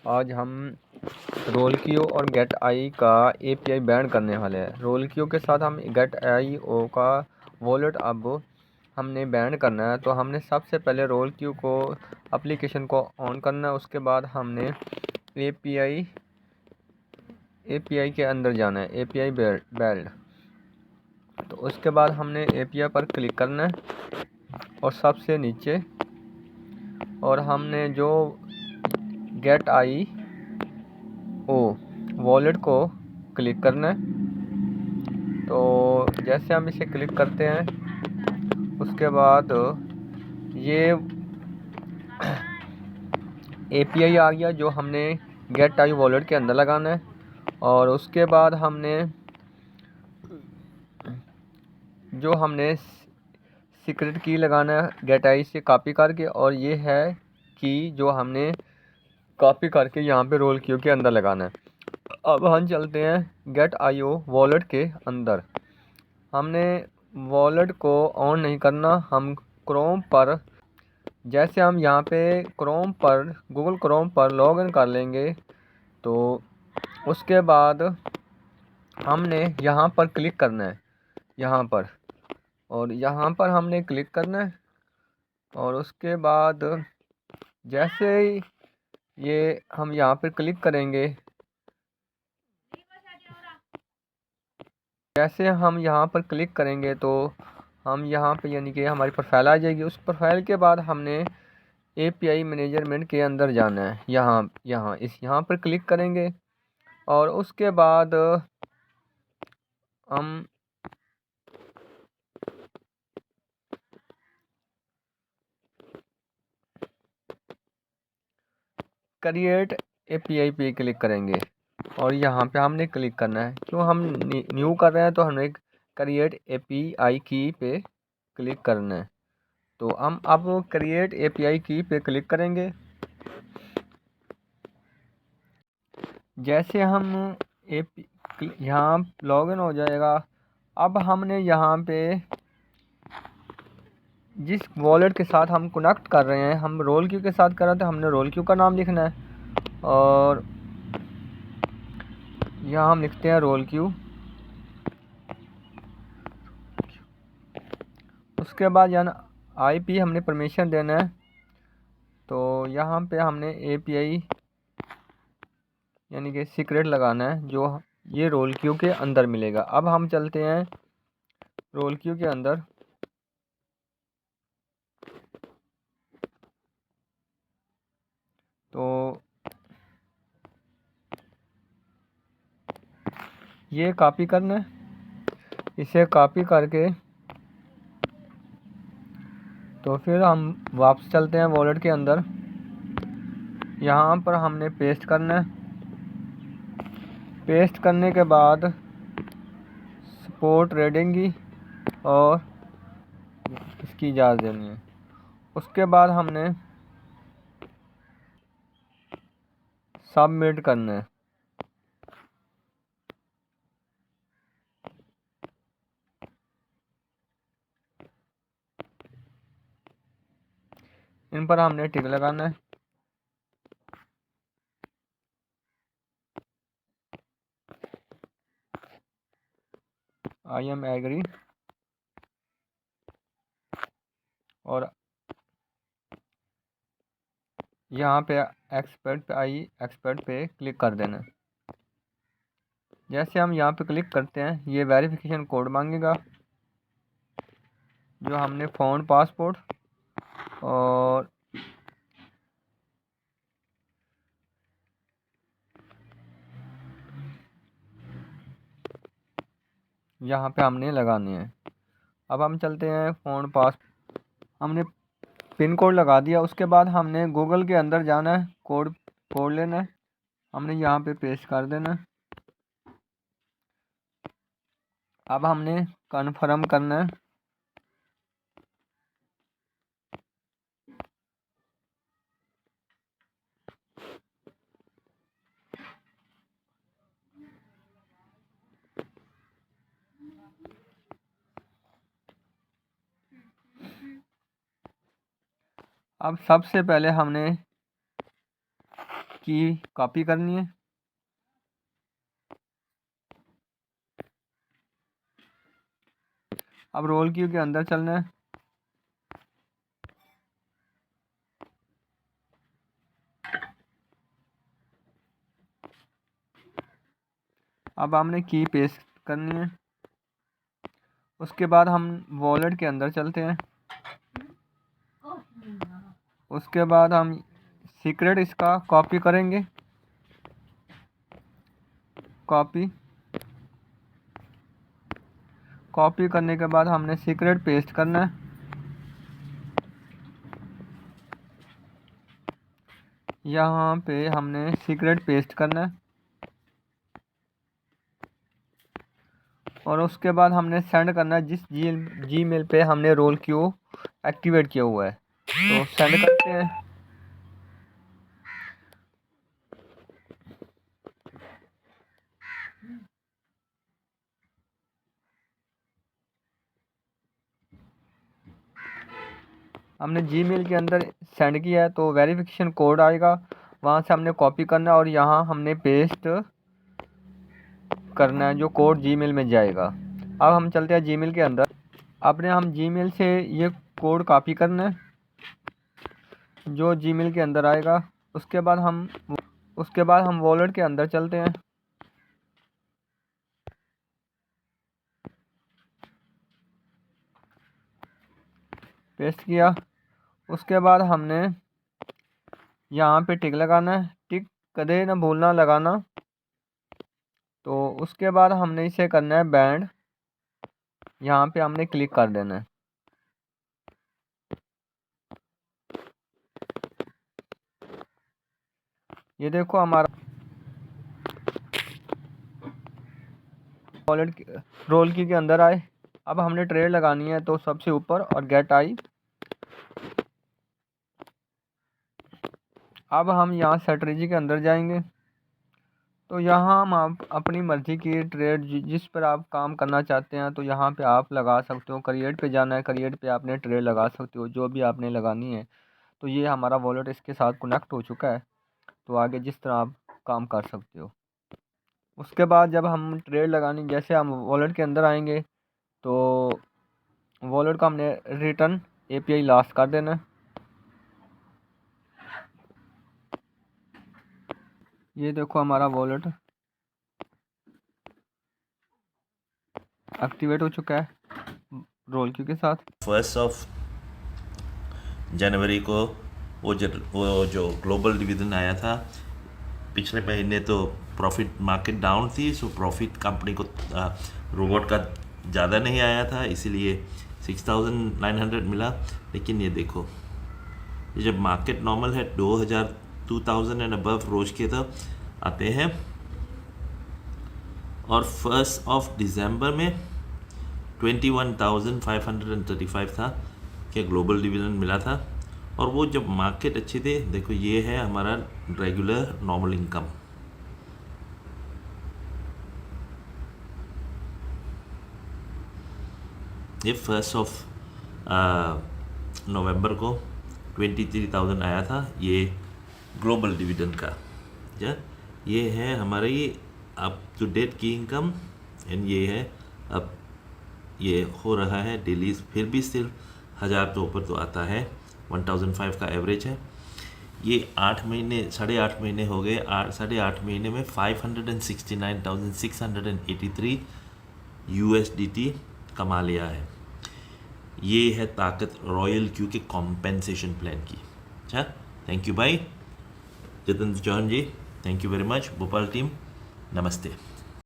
आज हम role Q और गेट आई का एपीआई बैंड करने वाले हैं। रोल क्यू के साथ हम गेट आई ओ का वॉलेट अब हमने बैंड करना है। तो हमने सबसे पहले रोल क्यू को एप्लीकेशन को ऑन करना है। उसके बाद हमने एपीआई के अंदर जाना है, एपीआई बिल्ड। तो उसके बाद हमने एपीआई पर क्लिक करना है और सबसे नीचे, और हमने जो गेट आई ओ वॉलेट को क्लिक करना है। तो जैसे हम इसे क्लिक करते हैं उसके बाद ये एपीआई आ गया जो हमने गेट आई वॉलेट के अंदर लगाना है। और उसके बाद हमने सीक्रेट की लगाना है गेट आई से कॉपी करके, और ये है की जो हमने कॉपी करके यहाँ पे रोल क्यू के अंदर लगाना है। अब हम चलते हैं गेट आई ओ वॉलेट के अंदर। हमने वॉलेट को ऑन नहीं करना। हम क्रोम पर, जैसे हम यहाँ पे गूगल क्रोम पर लॉगिन कर लेंगे, तो उसके बाद हमने यहाँ पर क्लिक करना है, यहाँ पर हमने क्लिक करना है। और उसके बाद जैसे ही ये हम यहाँ पर क्लिक करेंगे, तो हम यहाँ पे यानी कि हमारी प्रोफाइल आ जाएगी। उस प्रोफाइल के बाद हमने एपीआई मैनेजमेंट के अंदर जाना है। यहाँ पर क्लिक करेंगे और उसके बाद हम क्रिएट एपीआई पे क्लिक करेंगे और यहाँ पे हमने क्लिक करना है। क्यों हम न्यू कर रहे हैं तो हमें क्रिएट एपीआई की पे क्लिक करना है। तो हम अब क्रिएट एपीआई की पे क्लिक करेंगे। जैसे हम यहाँ लॉगिन हो जाएगा। अब हमने यहाँ पे जिस वॉलेट के साथ हम कनेक्ट कर रहे हैं, हम रोल क्यू के साथ कर रहे हैं, तो हमने रोल क्यू का नाम लिखना है। और यहाँ हम लिखते हैं रोल क्यू। उसके बाद यहाँ आईपी हमने परमिशन देना है। तो यहाँ पे हमने एपीआई यानी कि सीक्रेट लगाना है, जो ये रोल क्यू के अंदर मिलेगा। अब हम चलते हैं रोल क्यू के अंदर। तो ये कॉपी करना है, इसे कॉपी करके तो फिर हम वापस चलते हैं वॉलेट के अंदर। यहाँ पर हमने पेस्ट करना है। पेस्ट करने के बाद सपोर्ट रेडिंग की और इसकी इजाज़त देनी है। उसके बाद हमने सबमिट करना है। इन पर हमने टिक लगाना है। आई एम एग्री और यहाँ पे एक्सपर्ट पे क्लिक कर देना है। जैसे हम यहाँ पे क्लिक करते हैं, ये वेरिफिकेशन कोड मांगेगा जो हमने फ़ोन पासपोर्ट और यहाँ पे हमने लगाने हैं। अब हम चलते हैं फ़ोन पास, हमने पिन कोड लगा दिया। उसके बाद हमने गूगल के अंदर जाना है, कोड लेना है, हमने यहाँ पे पेस्ट कर देना है। अब हमने कन्फर्म करना है। अब सबसे पहले हमने की कॉपी करनी है। अब रोल क्यू के अंदर चलना है। अब हमने की पेस्ट करनी है। उसके बाद हम वॉलेट के अंदर चलते हैं। उसके बाद हम सीक्रेट इसका कॉपी करेंगे। कॉपी करने के बाद हमने सीक्रेट पेस्ट करना है। यहाँ पे हमने सीक्रेट पेस्ट करना है और उसके बाद हमने सेंड करना है जिस जीमेल पे हमने रोल क्यू एक्टिवेट किया हुआ है। तो सेंड करते हैं। हमने जीमेल के अंदर सेंड किया है तो वेरिफिकेशन कोड आएगा, वहाँ से हमने कॉपी करना है और यहाँ हमने पेस्ट करना है जो कोड जीमेल में जाएगा। अब हम चलते हैं जीमेल के अंदर। अपने हम जीमेल से ये कोड कॉपी करना है जो जीमेल के अंदर आएगा। उसके बाद हम वॉलेट के अंदर चलते हैं। पेस्ट किया। उसके बाद हमने यहाँ पे टिक लगाना है, टिक कदे ना भूलना लगाना। तो उसके बाद हमने इसे करना है बैंड, यहाँ पे हमने क्लिक कर देना है। ये देखो हमारा वॉलेट रोल की के अंदर आए। अब हमने ट्रेड लगानी है तो सबसे ऊपर और गेट आई। अब हम यहाँ स्ट्रेटजी के अंदर जाएंगे तो यहाँ हम आप अपनी मर्ज़ी की ट्रेड जिस पर आप काम करना चाहते हैं तो यहाँ पे आप लगा सकते हो। क्रिएट पे जाना है, क्रिएट पे आपने ट्रेड लगा सकते हो जो भी आपने लगानी है। तो ये हमारा वॉलेट इसके साथ कनेक्ट हो चुका है, तो आगे जिस तरह आप काम कर सकते हो। उसके बाद जब हम ट्रेड लगानी, जैसे हम वॉलेट के अंदर आएंगे तो वॉलेट का हमने रिटर्न API लास्ट कर देना है। ये देखो हमारा वॉलेट एक्टिवेट हो चुका है रोल क्यू के साथ। 1 जनवरी को वो जो ग्लोबल डिवीज़न आया था, पिछले महीने तो प्रॉफिट मार्केट डाउन थी, सो प्रॉफिट कंपनी को रोबोट का ज़्यादा नहीं आया था, इसीलिए 6,900 मिला। लेकिन ये देखो, ये जब मार्केट नॉर्मल है 2000 एंड अबव रोज के तो आते हैं। और 1 दिसंबर में 21,535 था कि ग्लोबल डिवीज़न मिला था। और वो जब मार्केट अच्छे थे, देखो ये है हमारा रेगुलर नॉर्मल इनकम। ये 1 नवंबर को 23,000 आया था, ये ग्लोबल डिविडेंड का। ये है हमारी अप टू डेट की इनकम एंड ये है अब ये हो रहा है डेली। फिर भी सिर्फ 1000 के ऊपर तो आता है, 1005 का एवरेज है। ये 8 महीने 8.5 महीने हो गए। 8.5 महीने में 569,683 USDT कमा लिया है। ये है ताकत रॉयल क्यू के कॉम्पेंसेशन प्लान की। अच्छा, थैंक यू भाई Jitendra Chauhan ji, thank you very much. Bhopal team, नमस्ते।